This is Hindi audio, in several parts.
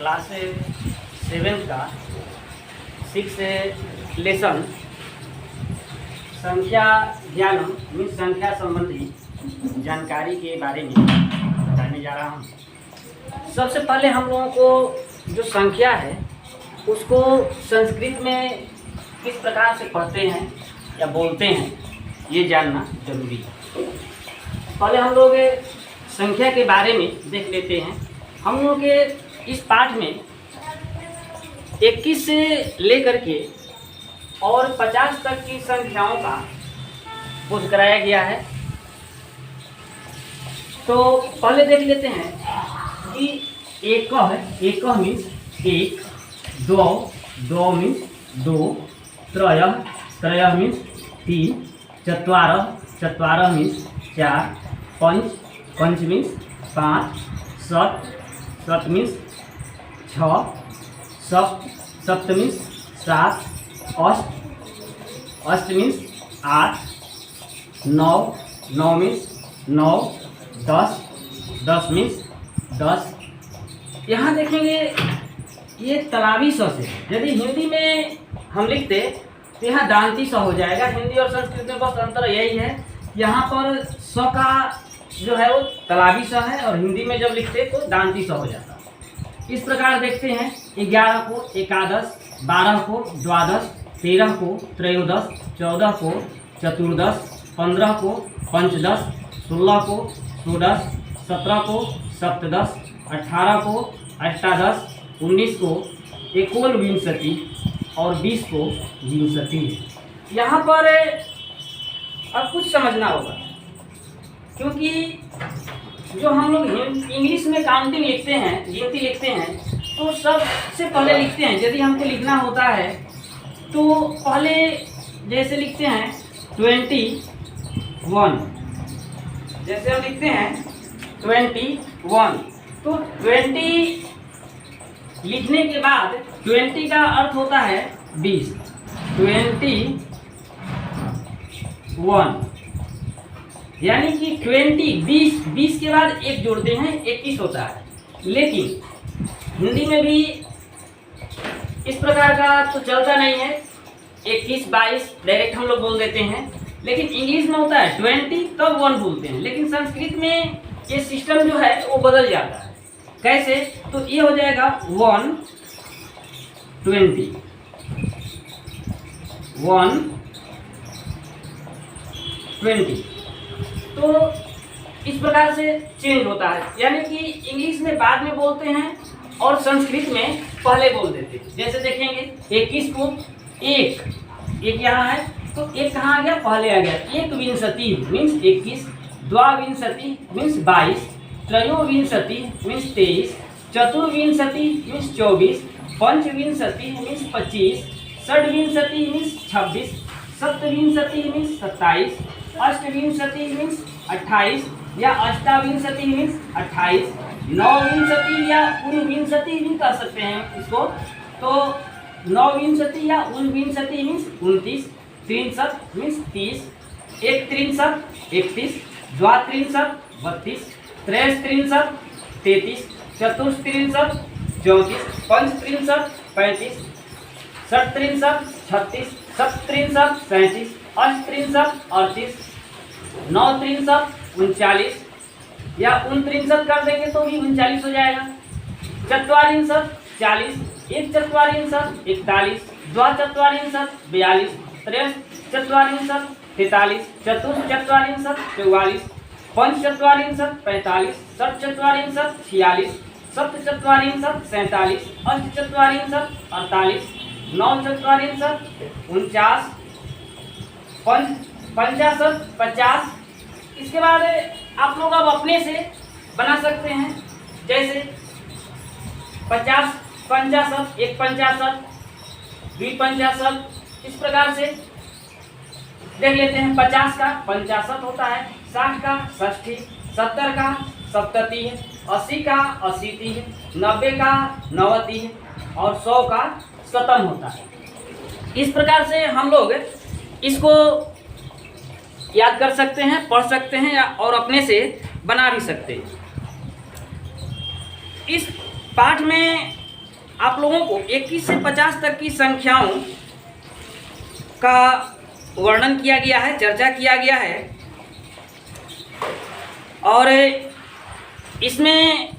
क्लास 7 का 6 लेसन संख्या ज्ञानम मीन्स संख्या संबंधी जानकारी के बारे में बताने जा रहा हूँ। सबसे पहले हम लोगों को जो संख्या है उसको संस्कृत में किस प्रकार से पढ़ते हैं या बोलते हैं ये जानना जरूरी है। पहले हम लोग संख्या के बारे में देख लेते हैं। हम लोग के इस पाठ में 21 से लेकर के और 50 तक की संख्याओं का बोध कराया गया है। तो पहले देख लेते हैं कि एक मीन्स एक, दो मीन्स दो, त्रय मीन्स तीन, चत्वारः मीन्स चार, पंच मीन्स पाँच, सत मीन्स छः, सप्त मीन्स सात, अष्ट मीन्स आठ, नौ मीन्स नौ, दस मीन्स 10। यहाँ देखेंगे ये तलावी स से, यदि हिंदी में हम लिखते तो यहाँ दांती स हो जाएगा। हिंदी और संस्कृत में बस अंतर यही है, यहाँ पर स का जो है वो तलावी स है और हिंदी में जब लिखते तो दांती स हो जाता। इस प्रकार देखते हैं 11 को एकादश, 12 को द्वादश, 13 को त्रयोदश, 14 को चतुर्दश, 15 को पंचदश, 16 को षोडश, 17 को सप्तदश, 18 को अष्टादश, 19 को एकोनविंशति और 20 को विंशति। यहाँ पर अब कुछ समझना होगा, क्योंकि जो हम लोग इंग्लिश में काउंटिंग लिखते हैं, गिनती लिखते हैं, तो सबसे पहले लिखते हैं। यदि हमको लिखना होता है तो पहले जैसे लिखते हैं 21, जैसे हम लिखते हैं 21, तो 20 लिखने के बाद 20 का अर्थ होता है 20, 21, यानी कि 20 के बाद एक जोड़ते हैं 21 होता है। लेकिन हिंदी में भी इस प्रकार का तो चलता नहीं है, 21, 22 डायरेक्ट हम लोग बोल देते हैं। लेकिन इंग्लिश में होता है 20 तब 1 बोलते हैं। लेकिन संस्कृत में ये सिस्टम जो है वो बदल जाता है। कैसे? तो ये हो जाएगा 120, तो इस प्रकार से चेंज होता है। यानी कि इंग्लिश में बाद में बोलते हैं और संस्कृत में पहले बोल देते हैं। जैसे देखेंगे 21 को एक यहाँ है तो एक कहाँ आ गया? पहले आ गया। एकविंशति मीन्स 21, द्वाविंशति मीन्स 22, त्रयोविंशति मीन्स 23, चतुर्विंशति मीन्स 24, पंचविंशति मीन्स 25, षड्विंशति मीन्स 26, सप्तविंशति मीन्स 27, अष्टविंशति मीन्स 28 या अष्टाविंशति मीन्स 28, नौविंशति या ऊनविंशति भी कर सकते हैं इसको। तो नौविंशति या ऊनविंशति मीन्स 29, त्रिंशत मीन्स 30, एकत्रिंशत 31, द्वात्रिंशत 32, त्रयस्त्रिंशत 33, चतुस्त्रिंशत 34, पंचत्रिंशत 35, षट्त्रिंशत 36, सप्तत्रिंशत 37, अष्टत्रिंशत 38, नौत्रिंशत 39 या 39 कर देंगे तो भी 39 हो जाएगा। चत्वारिंशत 40, एकचत्वारिंशत 41, द्वाचत्वारिंशत 42, त्रयश्चत्वारिंशत 43, चतुश्चत्वारिंशत 44, पंचचत्वारिंशत 45, षट्चत्वारिंशत 46, सप्तचत्वारिंशत 47, अष्टचत्वारिंशत 48, नौचत्वारिंशत 49, पंचाशत 50। इसके बाद आप लोग अब अपने से बना सकते हैं। जैसे 50, 50, एक 50, 2 50, इस प्रकार से देख लेते हैं। 50 का 50 होता है, 60 का 60, 70 का 70, 80 का 80, 90 का 90 और 100 का 100 होता है। इस प्रकार से हम लोग इसको याद कर सकते हैं, पढ़ सकते हैं और अपने से बना भी सकते हैं। इस पाठ में आप लोगों को 21 से 50 तक की संख्याओं का वर्णन किया गया है, चर्चा किया गया है। और इसमें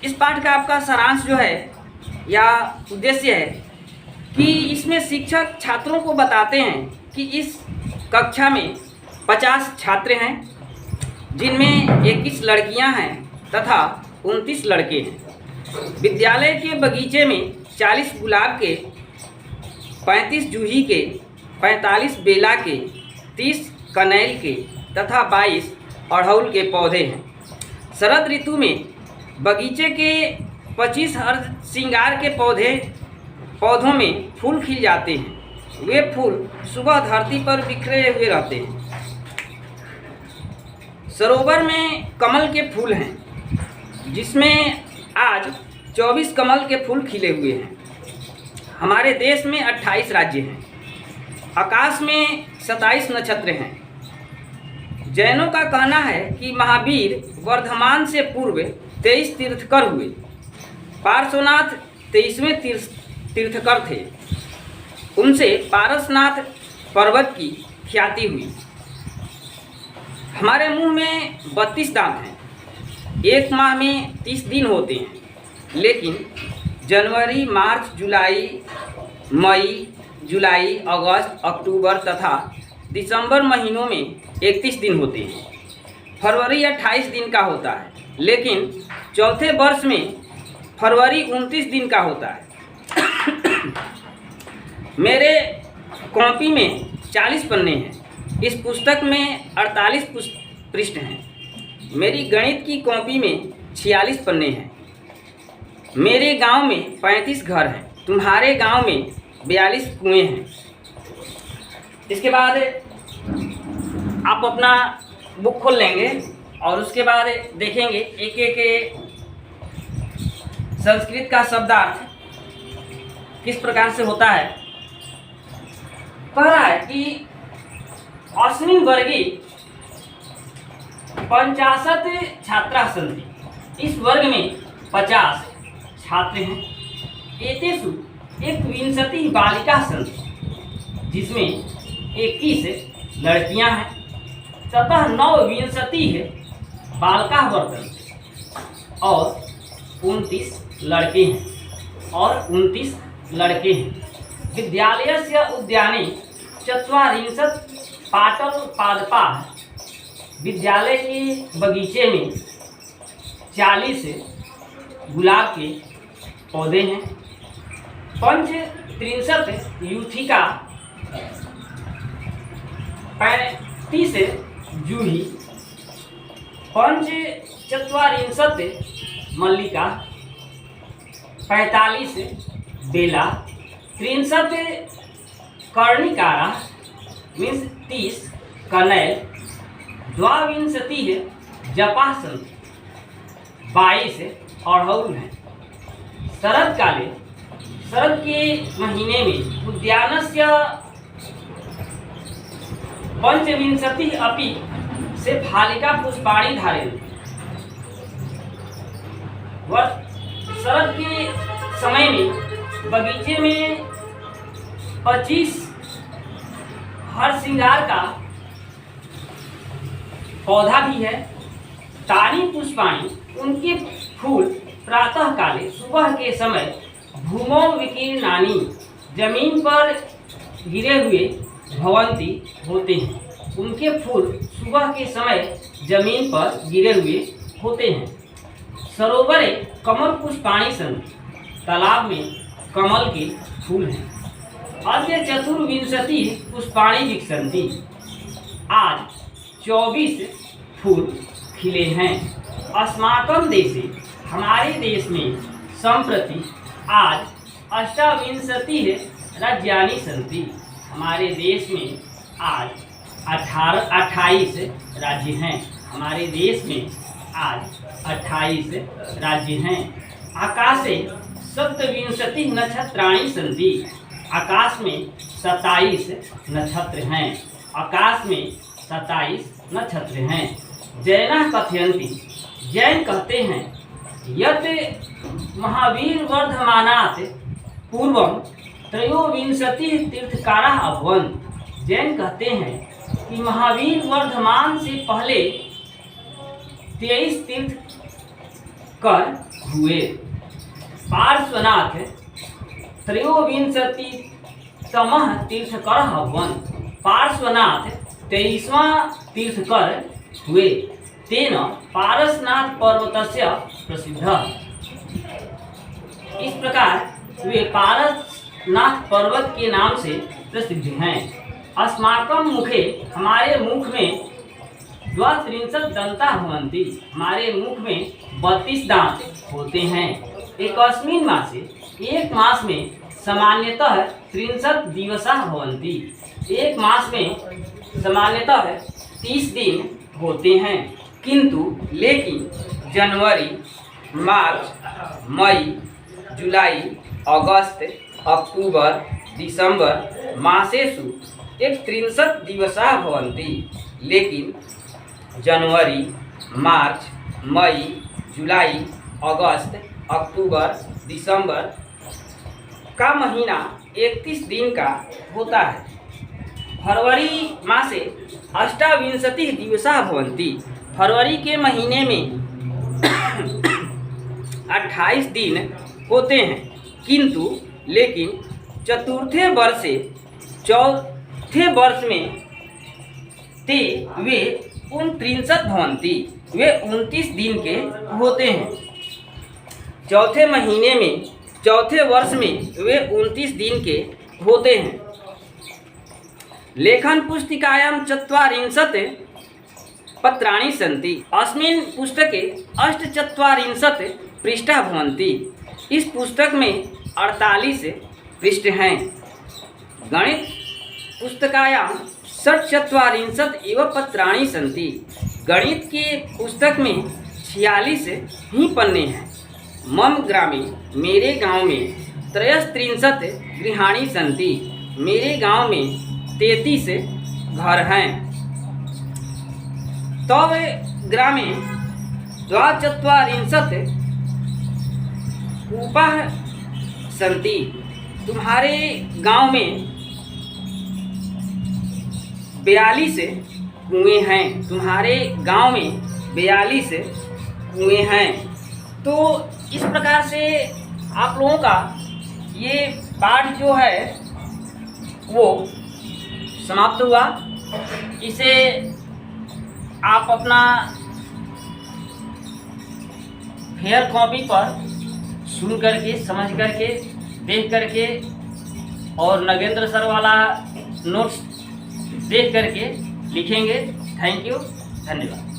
इस पाठ का आपका सारांश जो है या उद्देश्य है कि इसमें शिक्षक छात्रों को बताते हैं कि इस कक्षा में 50 छात्र हैं, जिनमें 21 लड़कियां हैं तथा 29 लड़के हैं। विद्यालय के बगीचे में 40 गुलाब के, 35 जूही के, 45 बेला के, 30 कनैल के तथा 22 अड़हुल के पौधे हैं। शरद ऋतु में बगीचे के 25 हर श्रृंगार के पौधों में फूल खिल जाते हैं। वे फूल सुबह धरती पर बिखरे हुए रहते हैं। सरोवर में कमल के फूल हैं, जिसमें आज 24 कमल के फूल खिले हुए हैं। हमारे देश में 28 राज्य हैं। आकाश में 27 नक्षत्र हैं। जैनों का कहना है कि महावीर वर्धमान से पूर्व 23 तीर्थकर हुए। पार्श्वनाथ 23वें तीर्थकर थे। उनसे पारसनाथ पर्वत की ख्याति हुई। हमारे मुंह में 32 दांत हैं। एक माह में 30 दिन होते हैं, लेकिन जनवरी, मार्च, जुलाई, मई, जुलाई, अगस्त, अक्टूबर तथा दिसंबर महीनों में 31 दिन होते हैं। फरवरी 28 दिन का होता है, लेकिन चौथे वर्ष में फरवरी 29 दिन का होता है। मेरे कॉपी में 40 पन्ने हैं। इस पुस्तक में 48 पृष्ठ हैं। मेरी गणित की कॉपी में 46 पन्ने हैं। मेरे गांव में 35 घर हैं। तुम्हारे गांव में 42 कुएं हैं। इसके बाद आप अपना बुक खोल लेंगे और उसके बाद देखेंगे एक एक संस्कृत का शब्दार्थ किस प्रकार से होता है। कह रहा है कि अस्मिन् वर्गे 50 छात्रा सन्ति। इस वर्ग में 50 छात्र हैं। एतेषु 21 बालिका सन्ति, जिसमें 21 लड़कियां हैं तथा 29 बालका वर्तन्ते और 29 लड़के हैं और 29 लड़के हैं। विद्यालयस्य उद्याने 40 पाटल पादपाः। विद्यालय के बगीचे में 40 गुलाब के पौधे हैं। 35 यूथिका, 35 जूही, 45 मल्लिका, 45 बेला, 63 कर्णिकारा मीन्स 30 कनैल, 22 जपा सन्ति, 22 अड़हुल हैं। शरद काले, शरद के महीने में उद्यानस्य 25 अपि से फालिका पुष्पाणि धारयन्ति। शरद के समय में बगीचे में 25 हर श्रृंगार का पौधा भी है। तानी पुष्पाणि, उनके फूल प्रातः काले, सुबह के समय भूमौ विकीर्णानि, जमीन पर गिरे हुए भवंती होते हैं। उनके फूल सुबह के समय जमीन पर गिरे हुए होते हैं। सरोवरे कमल पुष्पाणि सन्ति, तालाब में कमल के फूल हैं। अद्य 24 पुष्पाणि विकसन्ति, आज 24 फूल खिले हैं। अस्माकं देशे, हमारे देश में संप्रति आज 28 राज्यानि सन्ति। हमारे देश में आज 28 राज्य हैं। हमारे देश में आज 28 राज्य हैं। आकाशे 27 नक्षत्राणि सन्ति, आकाश में 27 नक्षत्र हैं। आकाश में 27 नक्षत्र हैं। जैनः कथयन्ति, जैन कहते हैं, यत् महावीर वर्धमानात् पूर्वम त्रयोविंशति तीर्थकारा अभवन। जैन कहते हैं कि महावीर वर्धमान से पहले 23 तीर्थकर हुए। पार्श्वनाथ त्रयोविंशति तमः तीर्थकर अभवन। पार्श्वनाथ 23वां तीर्थकर हुए। तेन पारसनाथ पर्वतस्य प्रसिद्ध। इस प्रकार वे पारसनाथ पर्वत के नाम से प्रसिद्ध हैं। अस्माकं मुखे, हमारे मुख में 32 दंता भवन्ति, हमारे मुख में 32 दांत होते हैं। एकस्मिन् मासे, एक मास में सामान्यतः 30 दिवसा भवन्ति, एक मास में सामान्यतः 30 दिन होते हैं। किंतु लेकिन जनवरी, मार्च, मई, जुलाई, अगस्त, अक्टूबर, दिसंबर मासेषु 31 दिवसा भवन्ति। लेकिन जनवरी, मार्च, मई, जुलाई, अगस्त, अक्टूबर, दिसंबर का महीना 31 दिन का होता है। फरवरी मासे 28 दिवसा भवन्ति, फरवरी के महीने में 28 दिन होते हैं। किंतु लेकिन चतुर्थे वर्षे, चौथे वर्ष में ते वे 29 भवन्ति, वे 29 दिन के होते हैं। चौथे महीने में, चौथे वर्ष में वे 29 दिन के होते हैं। लेखन पुस्तिकायां 40 पत्राणि सन्ति। अस्मिन् पुस्तके 48 पृष्ठा भवन्ति। इस पुस्तक में 48 पृष्ठ हैं। गणित पुस्तकायां 46 एव पत्राणि सन्ति। गणित के पुस्तक में 46 ही पन्ने हैं। मम ग्रामे, मेरे गांव में 33 गृहाणि सन्ति, मेरे गांव में 33 घर हैं। तव ग्रामे 42 कूपाः सन्ति, तुम्हारे गांव में 42 कुएं हैं, तुम्हारे गांव में 42 कुएं हैं। तो इस प्रकार से आप लोगों का ये पाठ जो है वो समाप्त हुआ। इसे आप अपना फेयर कॉपी पर सुन करके, समझ करके, देख करके और नगेंद्र सर वाला नोट्स देख करके लिखेंगे। थैंक यू, धन्यवाद।